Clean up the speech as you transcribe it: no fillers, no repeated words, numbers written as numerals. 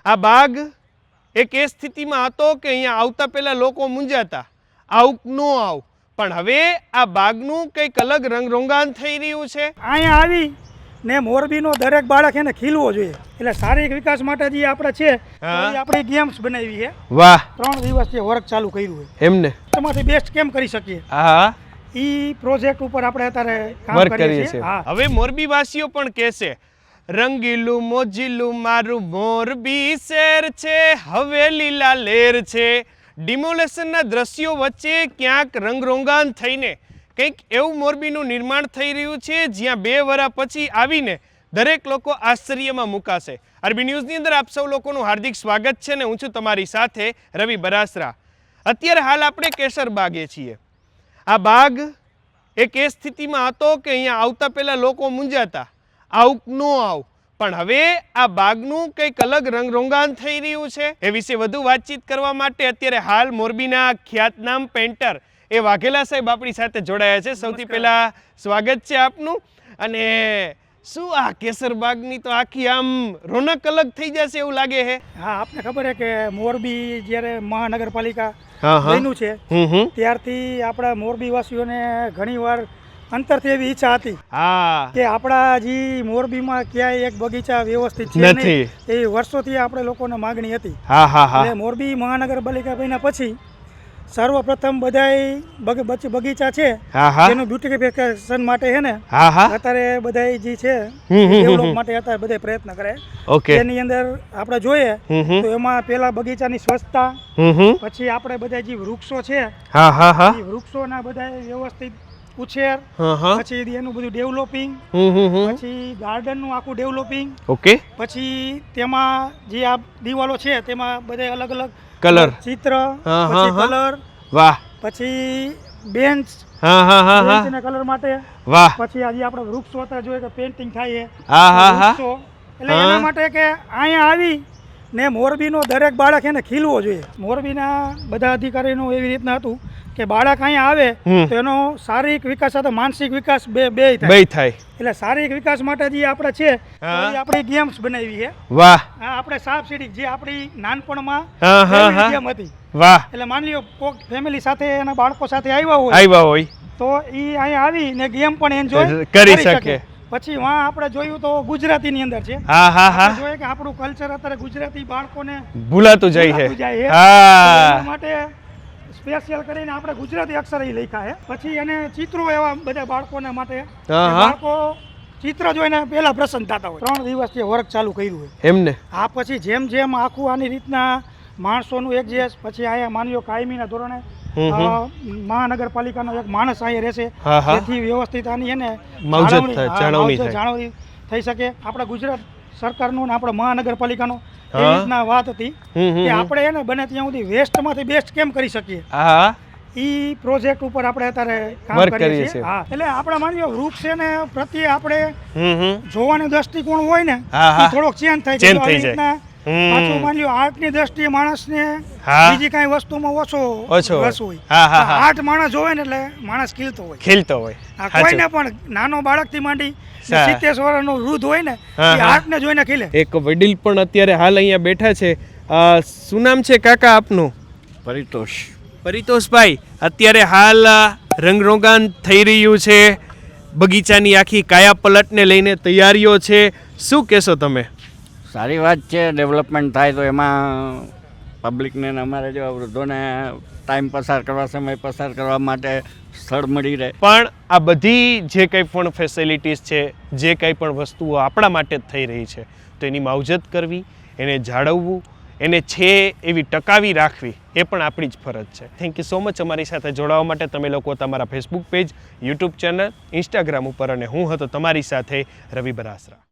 આ બાગ એક એ સ્થિતિમાં હતો કે અહીંયા આવતા પહેલા લોકો મૂંઝાતા, આવ ન આવ, પણ હવે આ બાગનું કંઈક અલગ રંગરોગાન થઈ રહ્યું છે. અહીંયા આવી ને મોરબીનો દરેક બાળક એને ખીલવો જોઈએ, એટલે શારીરિક વિકાસ માટે જે આપણે છે આપણી ગેમ્સ બનાવી છે. વાહ, 3 દિવસથી વર્ક ચાલુ કર્યું છે એમને એમાંથી બેસ્ટ કેમ કરી શકીએ હા ઈ પ્રોજેક્ટ ઉપર આપણે અત્યારે કામ કરીએ છીએ. હવે મોરબી વાસીઓ પણ કહેશે રંગીલું મોજીલું મારું મોરબી શહેર છે, હવે લીલા લેર છે. ડિમોલેશનના દ્રશ્યો વચ્ચે ક્યાંક રંગરોગાન થઈને કંઈક એવું મોરબીનું નિર્માણ થઈ રહ્યું છે જ્યાં 2 વર્ષ પછી આવીને દરેક લોકો આશ્ચર્યમાં મુકાશે. આરબી ન્યૂઝની અંદર આપ સૌ લોકોનું હાર્દિક સ્વાગત છે ને હું છું તમારી સાથે રવિ બરાસરા. અત્યારે હાલ આપણે કેસર બાગે છીએ. આ બાગ એક એ સ્થિતિમાં હતો કે અહીંયા આવતા પહેલા લોકો મૂંઝાતા, આવ ન આવ, પણ હવે આ બાગનું કંઈક અલગ રંગરોગાન થઈ રહ્યું છે. એ વિશે વધુ વાતચીત કરવા માટે અત્યારે હાલ મોરબીના ખ્યાતનામ પેન્ટર એ વાઘેલા સાહેબ આપણી સાથે જોડાયા છે. સૌથી પહેલા સ્વાગત છે આપનું. અને શું આ કેસર બાગની તો આખી આમ રોનક અલગ થઈ જશે એવું લાગે છે. હા, આપને ખબર છે કે મોરબી જ્યારે મહાનગરપાલિકા બન્યું છે ત્યારથી આપણા મોરબી વાસીઓને ઘણીવાર અંતરથી એવી ઈચ્છા હતી કે આપણા જે મોરબીમાં ક્યાંય એક બગીચા વ્યવસ્થિત છે નહીં, એ વર્ષોથી આપણે લોકોને માગણી હતી. એટલે મોરબી મહાનગરપાલિકા બન્યા પછી સર્વપ્રથમ બધાય બગીચા છે એનું બ્યુટિફિકેશન માટે છે ને અત્યારે બધાય જે છે ડેવલપ માટે અત્યારે બધા પ્રયત્ન કરે. એની અંદર આપણે જોઈએ તો એમાં પેલા બગીચાની સ્વચ્છતા, પછી આપણે બધા જે વૃક્ષો છે એ વૃક્ષોના બધા વ્યવસ્થિત ઉછેર, પછી એનું બધું ડેવલપિંગ, પછી ગાર્ડનનું આખું ડેવલપિંગ, પછી તેમાં જે આ દિવાલો છે તેમાં બધા અલગ અલગ કલર ચિત્ર, પછી કલર, વાહ, પછી બેન્ચ બેન્ચના કલર માટે, વાહ, પછી આજે આપણે વૃક્ષો હતા જોઈએ કે પેઇન્ટિંગ થાય વૃક્ષો, એટલે એના માટે કે અહીંયા આવી ને મોરબીનો દરેક બાળક એને ખીલવો જોઈએ. મોરબીના બધા અધિકારીનું એવી રીતના હતું કે બાળક અહીંયા આવે તો એનો શારીરિક વિકાસ સાથે માનસિક વિકાસ બે થાય. એટલે શારીરિક વિકાસ માટે જે આપણે છે આપણી ગેમ્સ બનાવી છે. વાહ, આપણે સાપ સીડી જે આપણી નાનપણમાં ગેમ હતી. વાહ, એટલે માની લ્યો કોઈક ફેમિલી સાથે એના બાળકો સાથે આવ્યા હોય તો એ અહીંયા આવી ને ગેમ પણ એન્જોય કરી શકે. પછી વાં આપણે જોયું તો ગુજરાતીની અંદર છે. જોઈએ કે આપણું કલ્ચર અત્યારે ગુજરાતી બાળકોને ભૂલાતું જાય છે. માટે સ્પેશિયલ કરીને આપણે ગુજરાતી અક્ષર એ લખ્યા છે. પછી એને ચિત્રો એવા બધા બાળકોને માટે બાળકો ચિત્ર જોઈને પહેલા પ્રસન્ન થતા હોય. 3 દિવસથી વર્ક ચાલુ કર્યું હોય એમને. આ પછી જેમ જેમ આખું આની રીતના માણસોનું એક જે પછી અહીંયા માન્યો કાયમીના ધોરણે મહાનગરપાલિકાનો એક માણસ અહીંયા રહેશે જેથી વ્યવસ્થિત આની એને જાળવણી થઈ શકે. આપણે ગુજરાત સરકારનું ને આપણે મહાનગરપાલિકાનો એ રીતના વાત હતી કે આપણે એને બને ત્યાં સુધી વેસ્ટમાંથી બેસ્ટ કેમ કરી શકીએ. ઈ પ્રોજેક્ટ ઉપર આપણે અત્યારે કામ કરીએ છીએ. એટલે આપણે માની લો વૃક્ષ છે ને પ્રત્યે આપણે જોવાનો દ્રષ્ટિકોણ હોય ને થોડોક ચેન્જ થાય છે. આવી રીતના પાછું માની લો આર્ટની દ્રષ્ટિએ માણસને બીજી કઈ વસ્તુમાં ઓછો રસ હોય. આર્ટ માણસ જોવે ને એટલે માણસ ખીલતો હોય. કોઈને પણ નાનો બાળકથી માંડી 70 વર્ષનો વૃદ્ધ હોય ને એ આર્ટને જોઈને ખીલે. એક વડીલ પણ અત્યારે હાલ અહીંયા બેઠા છે. શું નામ છે કાકા આપનું? પરિતોષભાઈ, અત્યારે હાલ રંગરોગાન થઈ રહ્યું છે, બગીચાની આખી કાયા પલટને લઈને તૈયારીઓ છે, શું કહેશો તમે? સારી વાત છે, ડેવલપમેન્ટ થાય તો એમાં પબ્લિકને અમારે જેવા વૃદ્ધોને ટાઈમ પસાર કરવા, સમય પસાર કરવા માટે સ્થળ મળી રહે. પણ આ બધી જે કંઈ પણ ફેસિલિટીઝ છે, જે કંઈ પણ વસ્તુઓ આપણા માટે જ થઈ રહી છે, તો એની માવજત કરવી, એને જાળવવું, એને છે એવી ટકાવી રાખવી એ પણ આપણી જ ફરજ છે. થેન્ક યુ સો મચ અમારી સાથે જોડાવા માટે. તમે લોકો તમારા Facebook page, YouTube channel, Instagram ઉપર, અને હું હતો તમારી સાથે રવિ બરાસરા.